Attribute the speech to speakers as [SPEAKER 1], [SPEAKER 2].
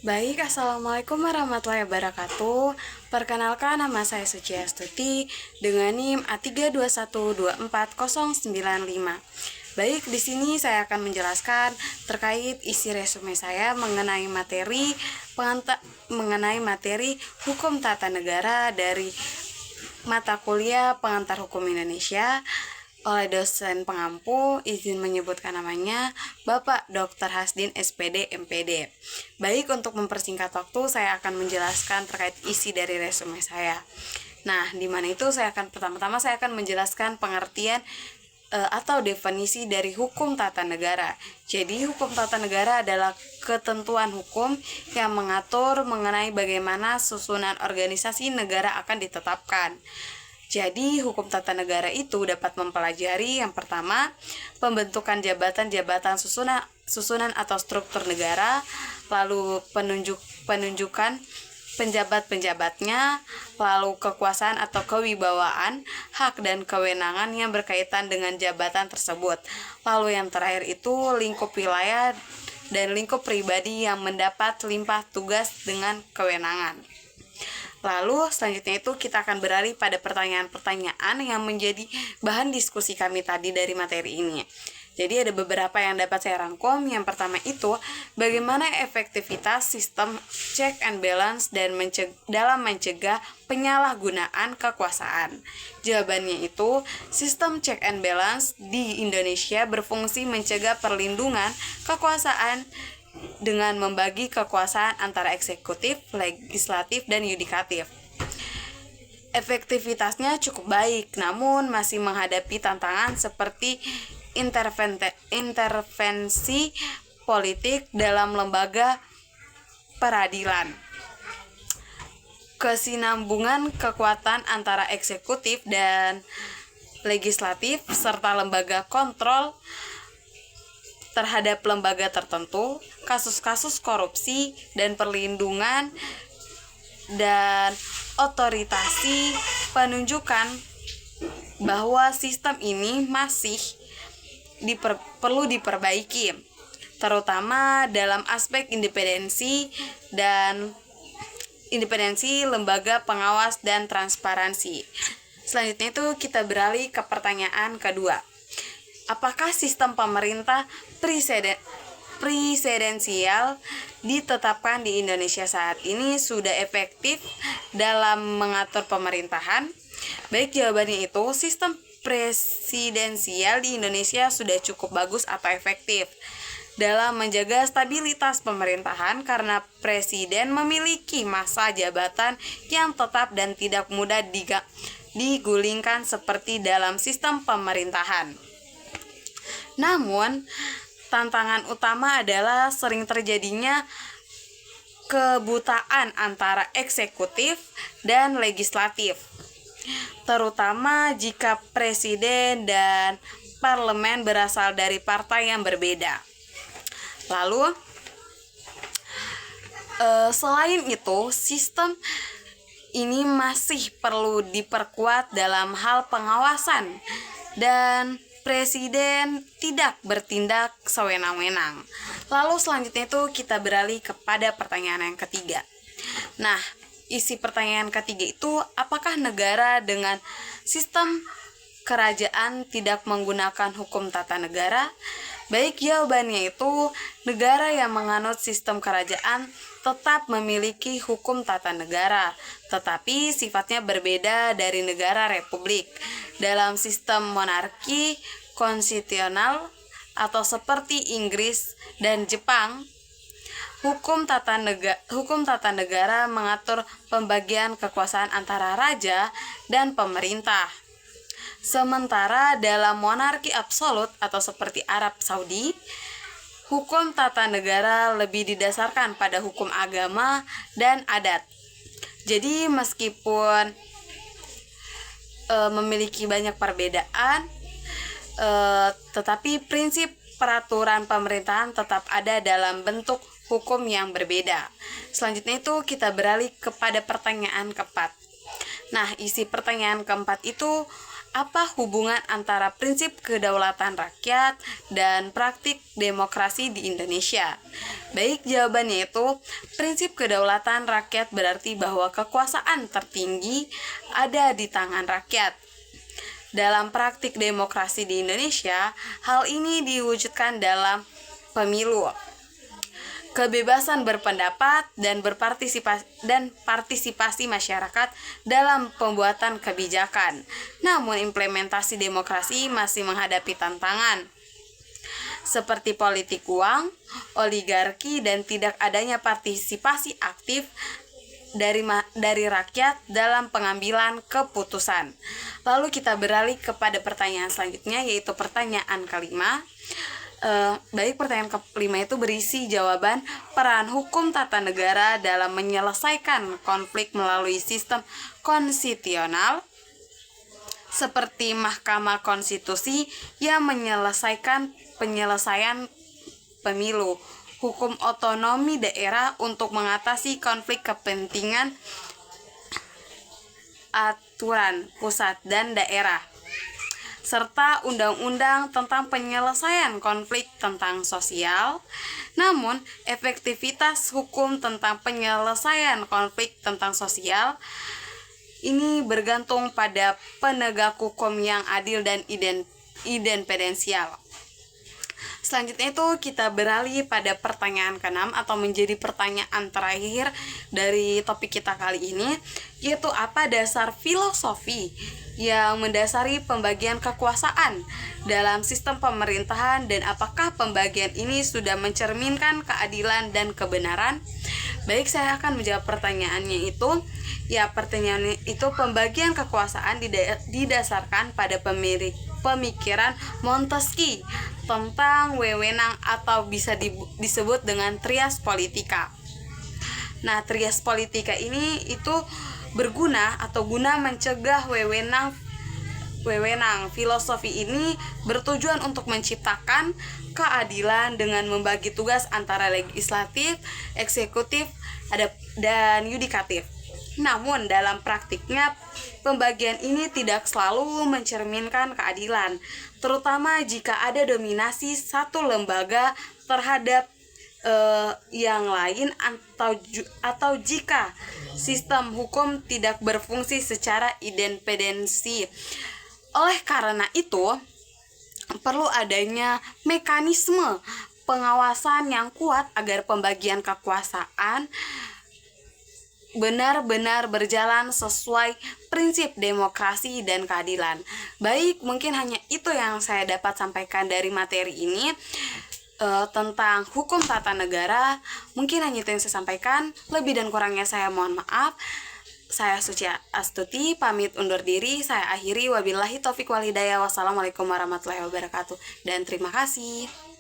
[SPEAKER 1] Baik, Assalamualaikum warahmatullahi wabarakatuh. Perkenalkan, nama saya Suci Astuti dengan NIM A321249095. Baik, di sini saya akan menjelaskan terkait isi resume saya mengenai materi hukum tata negara dari mata kuliah Pengantar Hukum Indonesia oleh dosen pengampu, izin menyebutkan namanya Bapak Dr. Hasdin SPD MPD. Baik, untuk mempersingkat waktu, saya akan menjelaskan terkait isi dari resume saya. Nah, di mana itu pertama-tama saya akan menjelaskan pengertian atau definisi dari hukum tata negara. Jadi, hukum tata negara adalah ketentuan hukum yang mengatur mengenai bagaimana susunan organisasi negara akan ditetapkan. Jadi, hukum tata negara itu dapat mempelajari yang pertama, pembentukan jabatan-jabatan susunan atau struktur negara, lalu penunjukan penjabat-penjabatnya, lalu kekuasaan atau kewibawaan, hak dan kewenangan yang berkaitan dengan jabatan tersebut. Lalu yang terakhir itu lingkup wilayah dan lingkup pribadi yang mendapat limpah tugas dengan kewenangan. Lalu selanjutnya itu kita akan beralih pada pertanyaan-pertanyaan yang menjadi bahan diskusi kami tadi dari materi ini. Jadi ada beberapa yang dapat saya rangkum. Yang pertama itu, bagaimana efektivitas sistem check and balance dalam mencegah penyalahgunaan kekuasaan. Jawabannya itu, sistem check and balance di Indonesia berfungsi mencegah perlindungan kekuasaan dengan membagi kekuasaan antara eksekutif, legislatif, dan yudikatif. Efektivitasnya cukup baik, namun masih menghadapi tantangan seperti intervensi politik dalam lembaga peradilan, kesinambungan kekuatan antara eksekutif dan legislatif, serta lembaga kontrol terhadap lembaga tertentu, kasus-kasus korupsi dan perlindungan dan otoritasi penunjukan bahwa sistem ini masih perlu diperbaiki, terutama dalam aspek independensi lembaga pengawas dan transparansi. Selanjutnya itu kita beralih ke pertanyaan kedua. Apakah sistem pemerintah presidensial ditetapkan di Indonesia saat ini sudah efektif dalam mengatur pemerintahan? Baik, jawabannya itu sistem presidensial di Indonesia sudah cukup bagus atau efektif dalam menjaga stabilitas pemerintahan karena presiden memiliki masa jabatan yang tetap dan tidak mudah digulingkan seperti dalam sistem pemerintahan. Namun, tantangan utama adalah sering terjadinya kebutaan antara eksekutif dan legislatif, terutama jika presiden dan parlemen berasal dari partai yang berbeda. Lalu, selain itu, sistem ini masih perlu diperkuat dalam hal pengawasan dan presiden tidak bertindak sewenang-wenang. Lalu selanjutnya itu kita beralih kepada pertanyaan yang ketiga. Nah, isi pertanyaan ketiga itu, apakah negara dengan sistem kerajaan tidak menggunakan hukum tata negara? Baik, jawabannya itu, negara yang menganut sistem kerajaan tetap memiliki hukum tata negara, tetapi sifatnya berbeda dari negara republik. Dalam sistem monarki konstitusional atau seperti Inggris dan Jepang, hukum tata negara mengatur pembagian kekuasaan antara raja dan pemerintah. Sementara dalam monarki absolut atau seperti Arab Saudi, hukum tata negara lebih didasarkan pada hukum agama dan adat. Jadi meskipun memiliki banyak perbedaan, tetapi prinsip peraturan pemerintahan tetap ada dalam bentuk hukum yang berbeda. Selanjutnya itu kita beralih kepada pertanyaan keempat. Nah, isi pertanyaan keempat itu, apa hubungan antara prinsip kedaulatan rakyat dan praktik demokrasi di Indonesia? Baik, jawabannya itu prinsip kedaulatan rakyat berarti bahwa kekuasaan tertinggi ada di tangan rakyat. Dalam praktik demokrasi di Indonesia, hal ini diwujudkan dalam pemilu, kebebasan berpendapat dan partisipasi masyarakat dalam pembuatan kebijakan. Namun implementasi demokrasi masih menghadapi tantangan seperti politik uang, oligarki, dan tidak adanya partisipasi aktif dari rakyat dalam pengambilan keputusan. Lalu kita beralih kepada pertanyaan selanjutnya, yaitu pertanyaan kelima. Baik, pertanyaan kelima itu berisi jawaban peran hukum tata negara dalam menyelesaikan konflik melalui sistem konstitusional seperti Mahkamah Konstitusi yang menyelesaikan penyelesaian pemilu, hukum otonomi daerah untuk mengatasi konflik kepentingan aturan pusat dan daerah, serta undang-undang tentang penyelesaian konflik tentang sosial. Namun, efektivitas hukum tentang penyelesaian konflik tentang sosial ini bergantung pada penegak hukum yang adil dan independensial. Selanjutnya itu kita beralih pada pertanyaan ke-6 atau menjadi pertanyaan terakhir dari topik kita kali ini, yaitu apa dasar filosofi yang mendasari pembagian kekuasaan dalam sistem pemerintahan dan apakah pembagian ini sudah mencerminkan keadilan dan kebenaran? Baik, saya akan menjawab pertanyaannya itu. Ya, pertanyaannya itu pembagian kekuasaan didasarkan pada pemikiran Montesquieu tentang wewenang atau bisa disebut dengan trias politika. Nah, trias politika ini itu berguna atau guna mencegah wewenang. Filosofi ini bertujuan untuk menciptakan keadilan dengan membagi tugas antara legislatif, eksekutif, dan yudikatif. Namun dalam praktiknya pembagian ini tidak selalu mencerminkan keadilan, terutama jika ada dominasi satu lembaga terhadap yang lain atau jika sistem hukum tidak berfungsi secara independensi. Oleh karena itu, perlu adanya mekanisme pengawasan yang kuat agar pembagian kekuasaan benar-benar berjalan sesuai prinsip demokrasi dan keadilan. Baik, mungkin hanya itu yang saya dapat sampaikan dari materi ini tentang hukum tata negara. Mungkin hanya itu yang saya sampaikan. Lebih dan kurangnya saya mohon maaf. Saya Suci Astuti pamit undur diri. Saya akhiri, wabillahi taufik wal hidayah. Wassalamualaikum warahmatullahi wabarakatuh. Dan terima kasih.